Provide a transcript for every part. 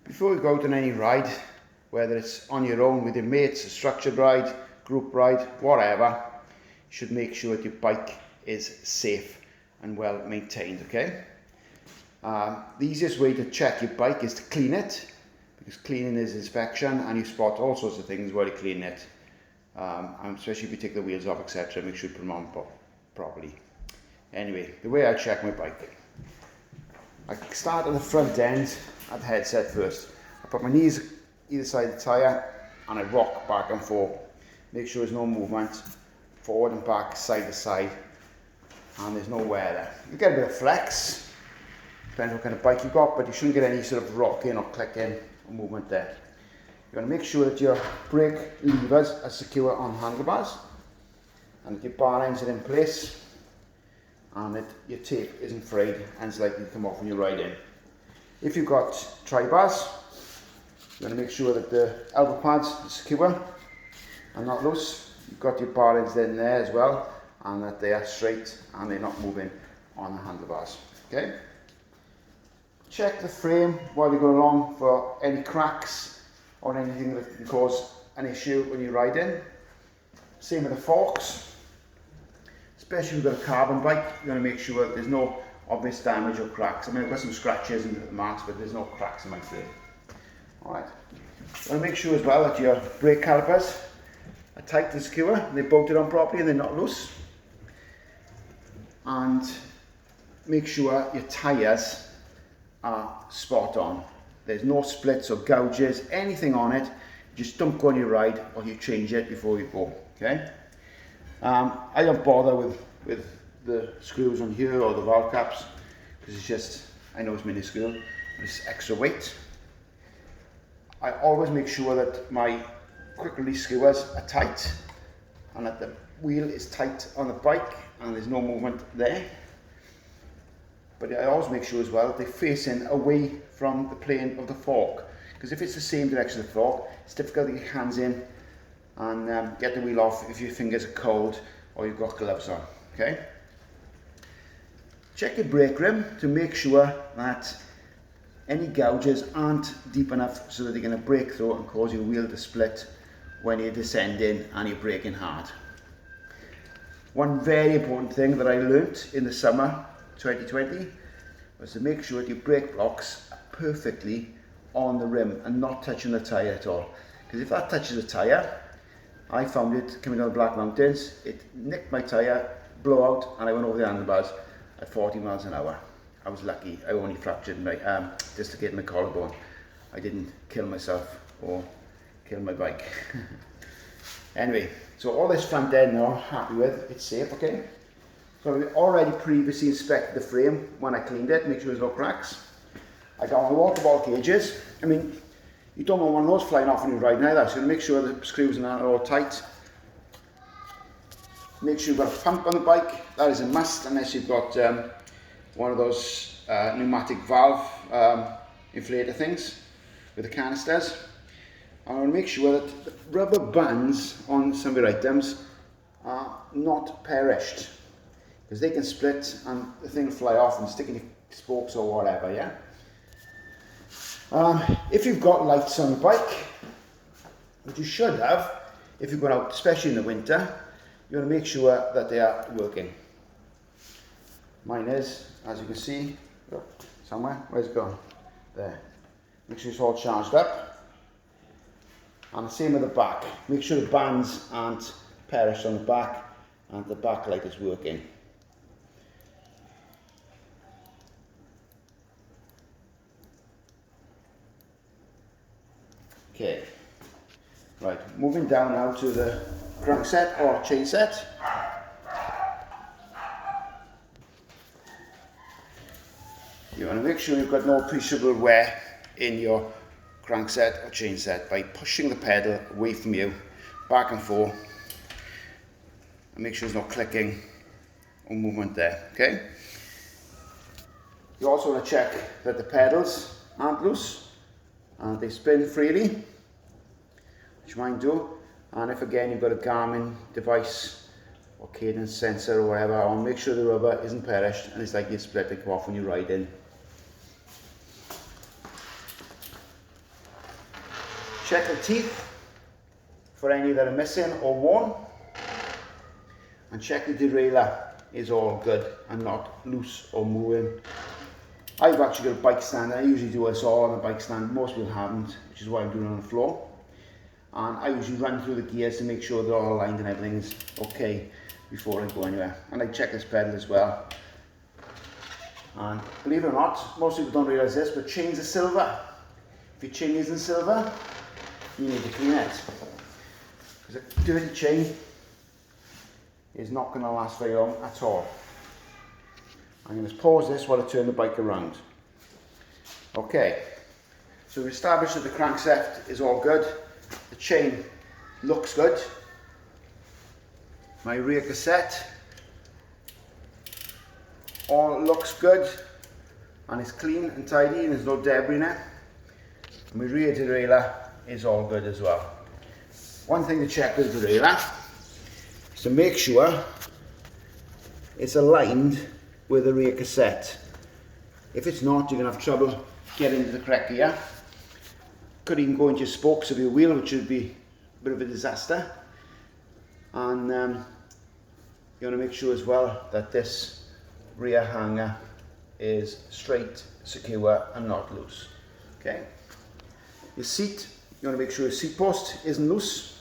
Before you go out on any ride, whether it's on your own with your mates, a structured ride, group ride, whatever, you should make sure that your bike is safe and well maintained, okay? The easiest way to check your bike is to clean it, because cleaning is inspection and you spot all sorts of things while you clean it. And especially if you take the wheels off, etc., make sure you put them on properly. Anyway, the way I check my bike, I start at the front end at the headset first. I put my knees either side of the tyre and I rock back and forth. Make sure there's no movement, forward and back, side to side, and there's no wear there. You get a bit of flex, depends what kind of bike you've got, but you shouldn't get any sort of rocking or clicking or movement there. You want to make sure that your brake levers are secure on handlebars and that your bar ends are in place and that your tape isn't frayed and it's likely to come off when you ride in. If you've got tri-bars, you want to make sure that the elbow pads are secure and not loose. You've got your bar ends in there as well and that they are straight and they're not moving on the handlebars. Okay? Check the frame while you go along for any cracks or anything that can cause an issue when you ride in. Same with the forks. Especially if you've got a carbon bike, you want to make sure that there's no obvious damage or cracks. I mean, I've got some scratches and marks, but there's no cracks in my frame. Alright. You want to make sure as well that your brake calipers are tight and secure, and they're bolted on properly and they're not loose. And make sure your tyres are spot on. There's no splits or gouges, anything on it. Just don't go on your ride or you change it before you go. Okay? I don't bother with the screws on here or the valve caps because it's just, I know it's minuscule, but it's extra weight. I always make sure that my quick release skewers are tight and that the wheel is tight on the bike and there's no movement there. But I always make sure as well that they're facing away from the plane of the fork, because if it's the same direction of the fork, it's difficult to get your hands in and get the wheel off if your fingers are cold or you've got gloves on. Okay? Check your brake rim to make sure that any gouges aren't deep enough so that they're going to break through and cause your wheel to split when you're descending and you're braking hard. One very important thing that I learnt in the summer 2020 was to make sure that your brake blocks are perfectly on the rim and not touching the tyre at all. Because if that touches the tyre, I found it coming down the Black Mountains, it nicked my tyre, blow out, and I went over the handlebars at 40 miles an hour. I was lucky. I only fractured my, dislocated my collarbone. I didn't kill myself or kill my bike. Anyway, so all this front end now I'm happy with, it's safe, okay? So I've already previously inspected the frame when I cleaned it, make sure there's no cracks. I got my water ball gauges. I mean, you don't want one of those flying off when you're riding either, so make sure the screws and that are all tight. Make sure you've got a pump on the bike, that is a must unless you've got one of those pneumatic valve inflator things with the canisters. I want to make sure that the rubber bands on some of your items are not perished, because they can split and the thing will fly off and stick in your spokes or whatever, yeah? If you've got lights on your bike, which you should have, if you're going out, especially in the winter, you want to make sure that they are working. Mine is, as you can see, somewhere, where's it gone? There. Make sure it's all charged up. And the same with the back. Make sure the bands aren't perished on the back and the back light is working. Okay, right, moving down now to the crank set or chain set. You want to make sure you've got no appreciable wear in your crank set or chain set by pushing the pedal away from you, back and forth, and make sure there's no clicking or movement there, okay? You also want to check that the pedals aren't loose and they spin freely, which mine do. And if again you've got a Garmin device or cadence sensor or whatever on, make sure the rubber isn't perished and it's likely to split and come off when you ride in. Check the teeth for any that are missing or worn, and check the derailleur is all good and not loose or moving. I've actually got a bike stand, and I usually do this all on a bike stand. Most people haven't, which is why I'm doing it on the floor. And I usually run through the gears to make sure they're all aligned and everything's okay before I go anywhere. And I check this pedal as well. And believe it or not, most people don't realise this, but chains are silver. If your chain isn't silver, you need to clean it. Because a dirty chain is not going to last very long at all. I'm going to pause this while I turn the bike around. Okay, so we established that the crankshaft is all good. The chain looks good. My rear cassette all looks good and it's clean and tidy and there's no debris in it. And my rear derailleur is all good as well. One thing to check with the derailleur is to make sure it's aligned with the rear cassette. If it's not, you're going to have trouble getting into the correct gear. Could even go into your spokes of your wheel, which would be a bit of a disaster. And you want to make sure as well that this rear hanger is straight, secure and not loose. Okay. Your seat, you want to make sure your seat post isn't loose.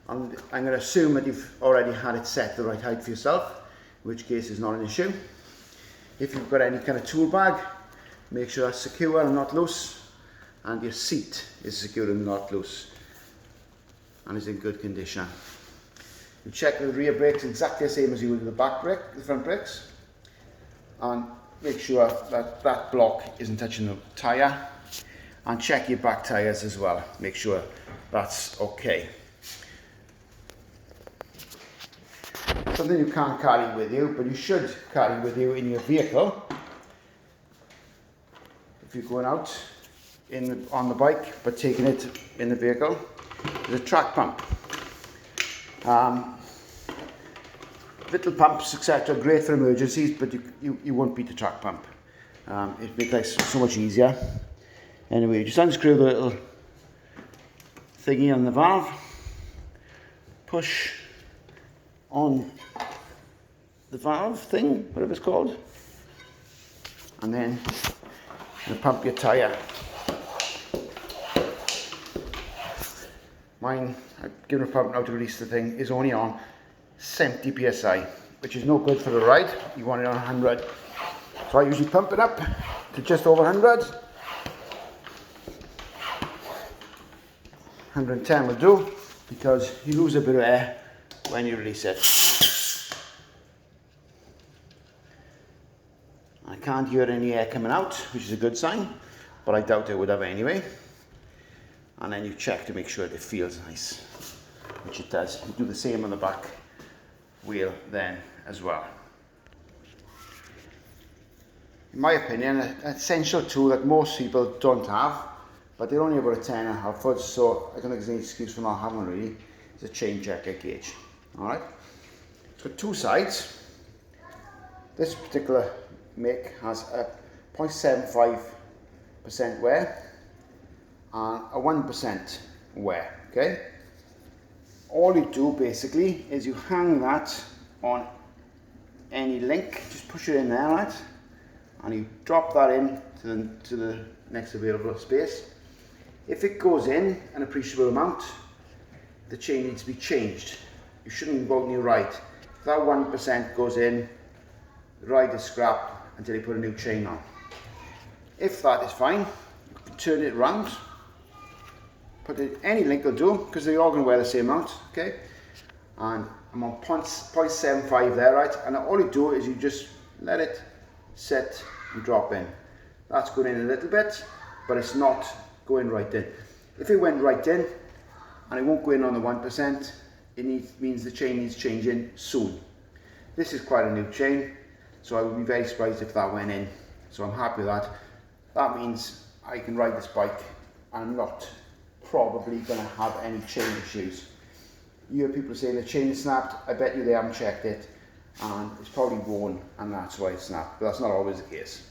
And I'm going to assume that you've already had it set the right height for yourself, in which case it's not an issue. If you've got any kind of tool bag, make sure it's secure and not loose, and your seat is secure and not loose and is in good condition. You check the rear brakes exactly the same as you would with the back brake, the front brakes, and make sure that that block isn't touching the tyre, and check your back tyres as well, make sure that's okay. Something you can't carry with you, but you should carry with you in your vehicle if you're going out on the bike but taking it in the vehicle, is a track pump. Little pumps, etc., great for emergencies, but you won't beat the track pump. It makes life so much easier. Anyway, you just unscrew the little thingy on the valve, push on the valve thing, whatever it's called, and then you pump your tyre. Mine, I've given a pump now to release the thing, is only on 70 psi, which is no good for the ride. You want it on 100. So I usually pump it up to just over 100. 110 will do, because you lose a bit of air when you release it. I can't hear any air coming out, which is a good sign, but I doubt it would have anyway. And then you check to make sure it feels nice, which it does. You do the same on the back wheel then as well. In my opinion, an essential tool that most people don't have, but they're only about a 10.5 foot, so I don't think there's any excuse for not having really, is a chain checker gauge. Alright, it's got two sides. This particular make has a 0.75% wear and a 1% wear. Okay, all you do basically is you hang that on any link, just push it in there, right, and you drop that in to the next available space. If it goes in an appreciable amount, the chain needs to be changed. You shouldn't go out on your ride. If that 1% goes in, the ride is scrapped until you put a new chain on. If that is fine, you can turn it around, put it, any link will do, because they're all going to wear the same amount, okay? And I'm on 0.75 there, right? And all you do is you just let it sit and drop in. That's going in a little bit, but it's not going right in. If it went right in, and it won't go in on the 1%, it means the chain needs changing soon. This is quite a new chain, so I would be very surprised if that went in. So I'm happy with that. That means I can ride this bike and I'm not probably going to have any chain issues. You hear people saying the chain is snapped. I bet you they haven't checked it, and it's probably worn and that's why it's snapped, but that's not always the case.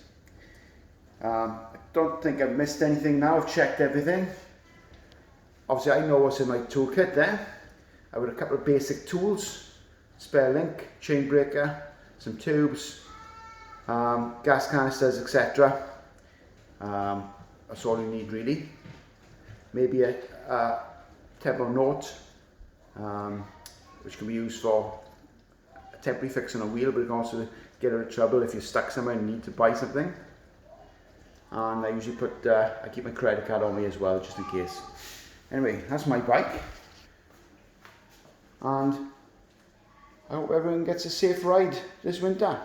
I don't think I've missed anything now. I've checked everything. obviously I know what's in my toolkit there. I've got a couple of basic tools, spare link, chain breaker, some tubes, gas canisters, etc. That's all you need really. Maybe a Teflon note, which can be used for a temporary fix on a wheel, but it can also get out of trouble if you're stuck somewhere and need to buy something. And I usually put, I keep my credit card on me as well, just in case. Anyway, that's my bike. And I hope everyone gets a safe ride this winter.